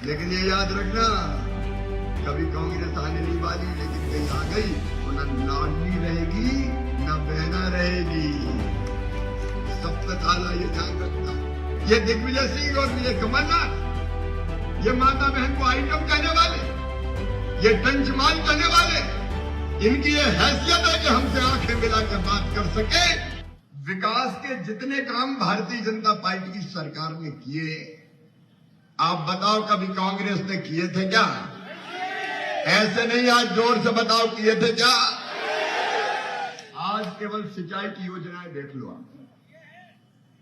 लेकिन ये याद रखना, कभी कांग्रेस आने नहीं वाली, लेकिन कहीं आ गई तो न लाडली रहेगी न बहना रहेगी। सबसे ताला ये ध्यान रखना। ये दिग्विजय सिंह और ये कमलनाथ, ये माता बहन को आइटम कहने वाले, ये टंचमाल कहने वाले, इनकी ये हैसियत है कि हमसे आंखें मिलाकर बात कर सके। विकास के जितने काम भारतीय जनता पार्टी की सरकार ने किए, आप बताओ कभी कांग्रेस ने किए थे क्या? ऐसे नहीं, आज जोर से बताओ किए थे क्या? आज केवल सिंचाई की योजनाएं देख लो आप।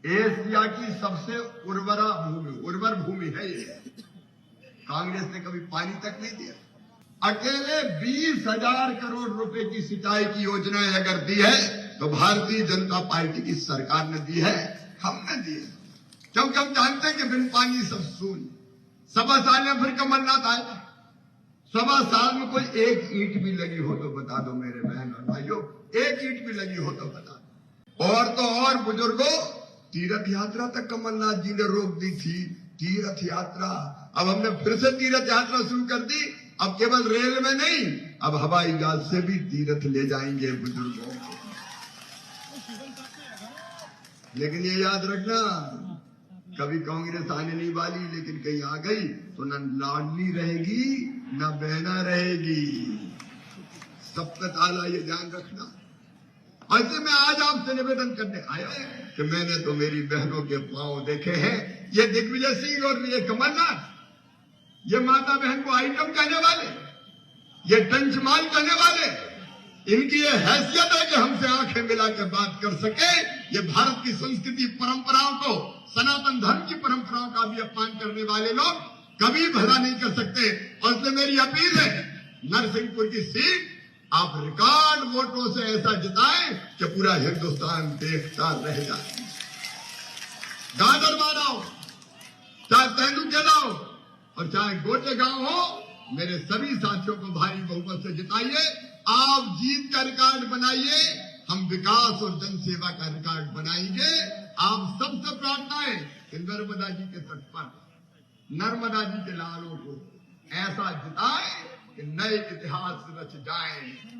एशिया की सबसे उर्वर भूमि है ये। कांग्रेस ने कभी पानी तक नहीं दिया। अकेले 20,000 करोड़ रुपए की सिंचाई की योजनाएं अगर दी है तो भारतीय जनता पार्टी की सरकार ने दी है, हमने दी है। क्योंकि हम जानते हैं कि बिन पानी सब शून्य। 1.25 साल में फिर कमलनाथ आएगा। 1.25 साल में कोई एक ईंट भी लगी हो तो बता दो मेरे बहन और भाइयों, एक ईंट भी लगी हो तो बता दो। और तो और बुजुर्गों, तीर्थ यात्रा तक कमलनाथ जी ने रोक दी थी। तीर्थ यात्रा अब हमने फिर से तीर्थ यात्रा शुरू कर दी। अब केवल रेल में नहीं, अब हवाई जहाज से भी तीर्थ ले जाएंगे बुजुर्गों को। लेकिन ये याद रखना, कभी कांग्रेस आने नहीं वाली, लेकिन कहीं आ गई तो न लाडली रहेगी न बहना रहेगी। सबसे ताला ये ध्यान रखना। ऐसे में आज आपसे निवेदन करने आया कि मैंने तो मेरी बहनों के पांव देखे हैं। ये दिग्विजय सिंह और ये कमलनाथ, ये माता बहन को आइटम कहने वाले, ये टंचमाल कहने वाले, इनकी ये हैसियत है कि हमसे आंखें मिलाकर बात कर सके। ये भारत की संस्कृति परंपराओं को, सनातन धर्म की परंपराओं का भी अपमान करने वाले लोग कभी भला नहीं कर सकते। और इसलिए मेरी अपील है, नरसिंहपुर की सीट आप रिकॉर्ड वोटों से ऐसा जिताएं कि पूरा हिंदुस्तान देखता रह जाए। गाजर माराओ, चाहे तेंदुके लाओ और चाहे गोटे गांव हो, मेरे सभी साथियों को भारी बहुमत से जिताइए। आप जीत का रिकॉर्ड बनाइए, हम विकास और जनसेवा का रिकॉर्ड बनाएंगे। आप सबसे प्रार्थना है कि नर्मदा जी के तट पर नर्मदा जी के लालों को ऐसा जिताएं कि नए इतिहास रच जाएं।